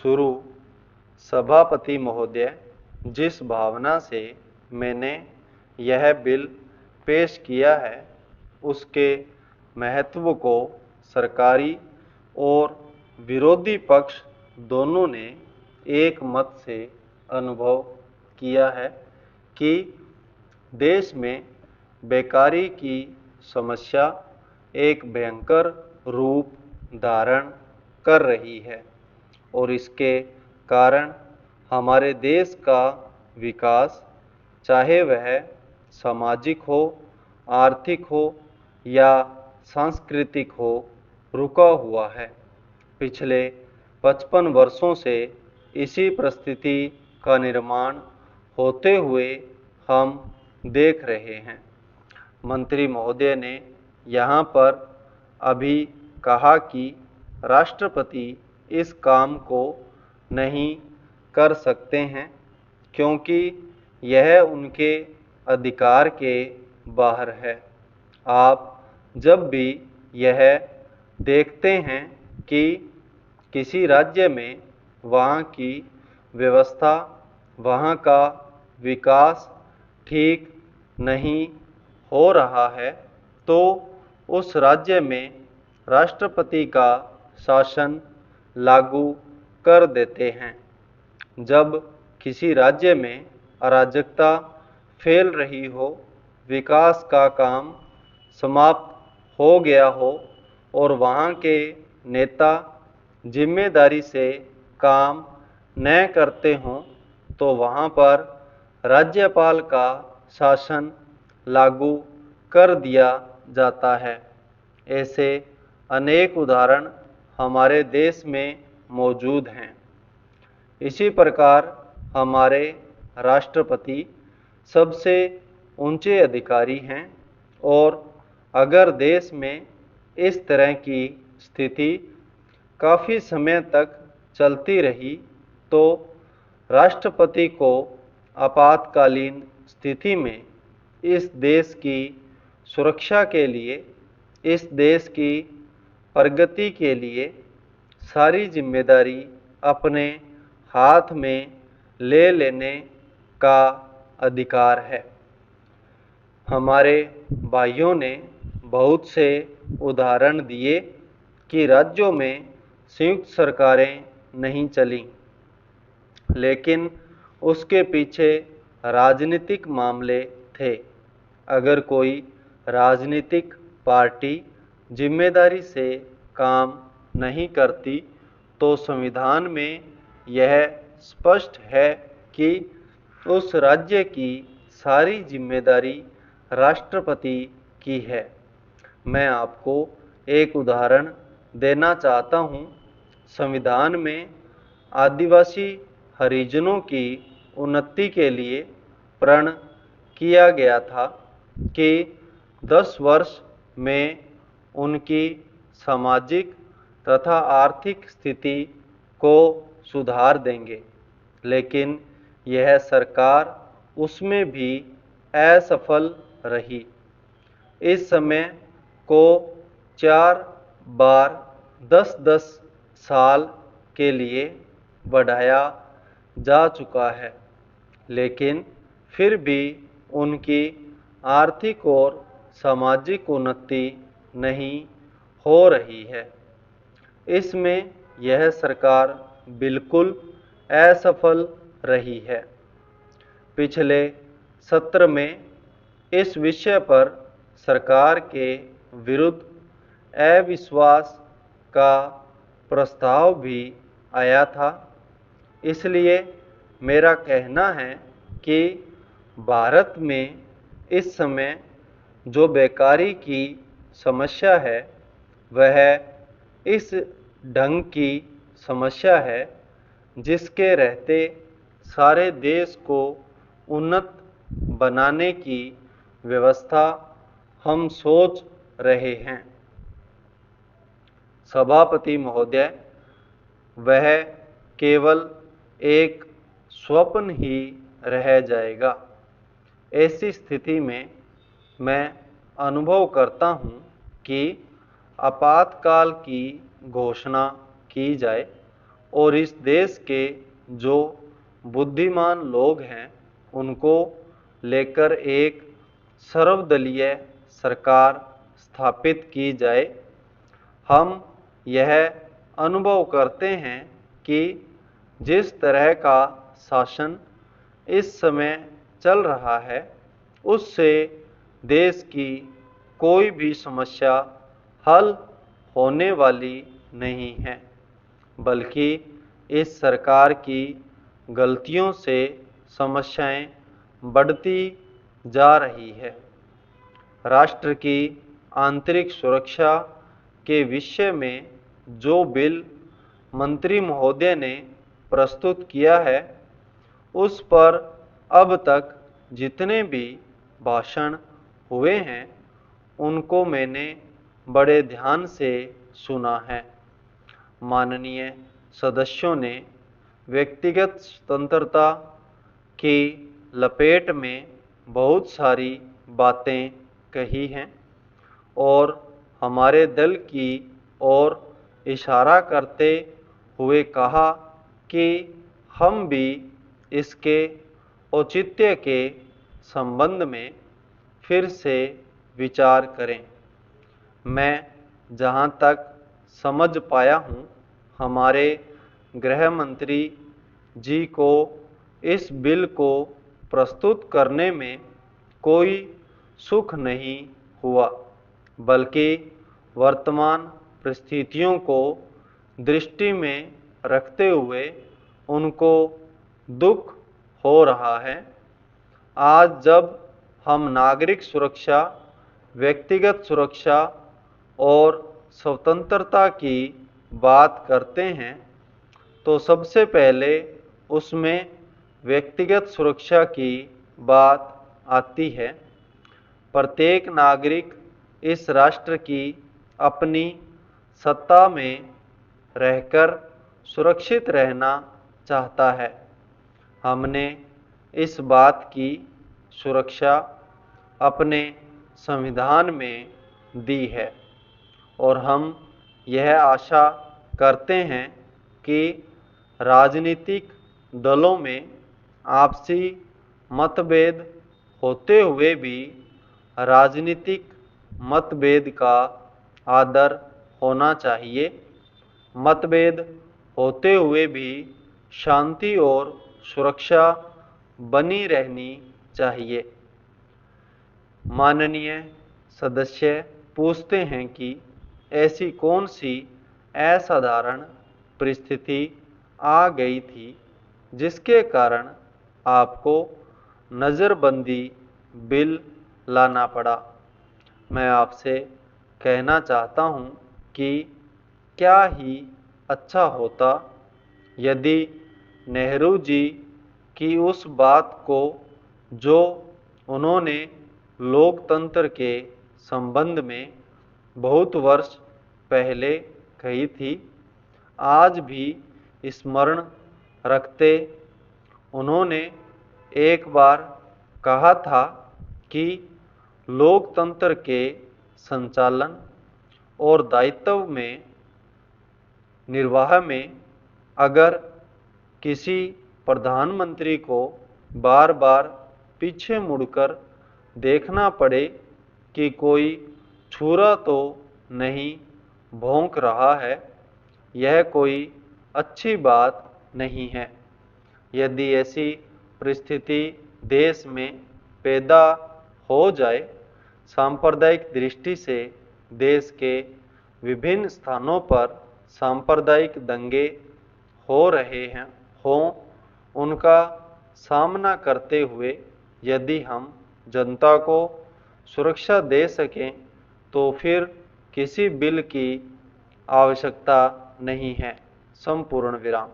शुरू सभापति महोदय, जिस भावना से मैंने यह बिल पेश किया है उसके महत्व को सरकारी और विरोधी पक्ष दोनों ने एक मत से अनुभव किया है कि देश में बेकारी की समस्या एक भयंकर रूप धारण कर रही है और इसके कारण हमारे देश का विकास, चाहे वह सामाजिक हो, आर्थिक हो या सांस्कृतिक हो, रुका हुआ है। पिछले 55 वर्षों से इसी परिस्थिति का निर्माण होते हुए हम देख रहे हैं। मंत्री महोदय ने यहाँ पर अभी कहा कि राष्ट्रपति इस काम को नहीं कर सकते हैं क्योंकि यह उनके अधिकार के बाहर है। आप जब भी यह देखते हैं कि किसी राज्य में वहाँ की व्यवस्था, वहाँ का विकास ठीक नहीं हो रहा है तो उस राज्य में राष्ट्रपति का शासन लागू कर देते हैं। जब किसी राज्य में अराजकता फैल रही हो, विकास का काम समाप्त हो गया हो और वहाँ के नेता जिम्मेदारी से काम न करते हों तो वहाँ पर राज्यपाल का शासन लागू कर दिया जाता है। ऐसे अनेक उदाहरण हमारे देश में मौजूद हैं। इसी प्रकार हमारे राष्ट्रपति सबसे ऊंचे अधिकारी हैं और अगर देश में इस तरह की स्थिति काफ़ी समय तक चलती रही तो राष्ट्रपति को आपातकालीन स्थिति में इस देश की सुरक्षा के लिए, इस देश की प्रगति के लिए सारी जिम्मेदारी अपने हाथ में ले लेने का अधिकार है। हमारे भाइयों ने बहुत से उदाहरण दिए कि राज्यों में संयुक्त सरकारें नहीं चलीं, लेकिन उसके पीछे राजनीतिक मामले थे। अगर कोई राजनीतिक पार्टी जिम्मेदारी से काम नहीं करती तो संविधान में यह स्पष्ट है कि उस राज्य की सारी जिम्मेदारी राष्ट्रपति की है। मैं आपको एक उदाहरण देना चाहता हूँ। संविधान में आदिवासी हरिजनों की उन्नति के लिए प्रण किया गया था कि 10 वर्ष में उनकी सामाजिक तथा आर्थिक स्थिति को सुधार देंगे, लेकिन यह सरकार उसमें भी असफल रही। इस समय को 4 बार 10-10 साल के लिए बढ़ाया जा चुका है, लेकिन फिर भी उनकी आर्थिक और सामाजिक उन्नति नहीं हो रही है। इसमें यह सरकार बिल्कुल असफल रही है। पिछले सत्र में इस विषय पर सरकार के विरुद्ध अविश्वास का प्रस्ताव भी आया था। इसलिए मेरा कहना है कि भारत में इस समय जो बेकारी की समस्या है वह इस ढंग की समस्या है जिसके रहते सारे देश को उन्नत बनाने की व्यवस्था हम सोच रहे हैं। सभापति महोदय, वह केवल एक स्वप्न ही रह जाएगा। ऐसी स्थिति में मैं अनुभव करता हूँ कि आपातकाल की घोषणा की जाए और इस देश के जो बुद्धिमान लोग हैं उनको लेकर एक सर्वदलीय सरकार स्थापित की जाए। हम यह अनुभव करते हैं कि जिस तरह का शासन इस समय चल रहा है उससे देश की कोई भी समस्या हल होने वाली नहीं है, बल्कि इस सरकार की गलतियों से समस्याएं बढ़ती जा रही है। राष्ट्र की आंतरिक सुरक्षा के विषय में जो बिल मंत्री महोदय ने प्रस्तुत किया है उस पर अब तक जितने भी भाषण हुए हैं उनको मैंने बड़े ध्यान से सुना है। माननीय सदस्यों ने व्यक्तिगत स्वतंत्रता की लपेट में बहुत सारी बातें कही हैं और हमारे दल की ओर इशारा करते हुए कहा कि हम भी इसके औचित्य के संबंध में फिर से विचार करें। मैं जहां तक समझ पाया हूं, हमारे गृह मंत्री जी को इस बिल को प्रस्तुत करने में कोई सुख नहीं हुआ, बल्कि वर्तमान परिस्थितियों को दृष्टि में रखते हुए उनको दुख हो रहा है। आज जब हम नागरिक सुरक्षा, व्यक्तिगत सुरक्षा और स्वतंत्रता की बात करते हैं तो सबसे पहले उसमें व्यक्तिगत सुरक्षा की बात आती है। प्रत्येक नागरिक इस राष्ट्र की अपनी सत्ता में रहकर सुरक्षित रहना चाहता है। हमने इस बात की सुरक्षा अपने संविधान में दी है और हम यह आशा करते हैं कि राजनीतिक दलों में आपसी मतभेद होते हुए भी राजनीतिक मतभेद का आदर होना चाहिए। मतभेद होते हुए भी शांति और सुरक्षा बनी रहनी चाहिए। माननीय सदस्य पूछते हैं कि ऐसी कौन सी असाधारण परिस्थिति आ गई थी जिसके कारण आपको नज़रबंदी बिल लाना पड़ा। मैं आपसे कहना चाहता हूं कि क्या ही अच्छा होता यदि नेहरू जी की उस बात को जो उन्होंने लोकतंत्र के संबंध में बहुत वर्ष पहले कही थी, आज भी स्मरण रखते। उन्होंने एक बार कहा था कि लोकतंत्र के संचालन और दायित्व में निर्वाह में अगर किसी प्रधानमंत्री को बार बार पीछे मुड़कर देखना पड़े कि कोई छुरा तो नहीं भौंक रहा है, यह कोई अच्छी बात नहीं है। यदि ऐसी परिस्थिति देश में पैदा हो जाए, सांप्रदायिक दृष्टि से देश के विभिन्न स्थानों पर सांप्रदायिक दंगे हो रहे हों, उनका सामना करते हुए यदि हम जनता को सुरक्षा दे सकें तो फिर किसी बिल की आवश्यकता नहीं है। संपूर्ण विराम।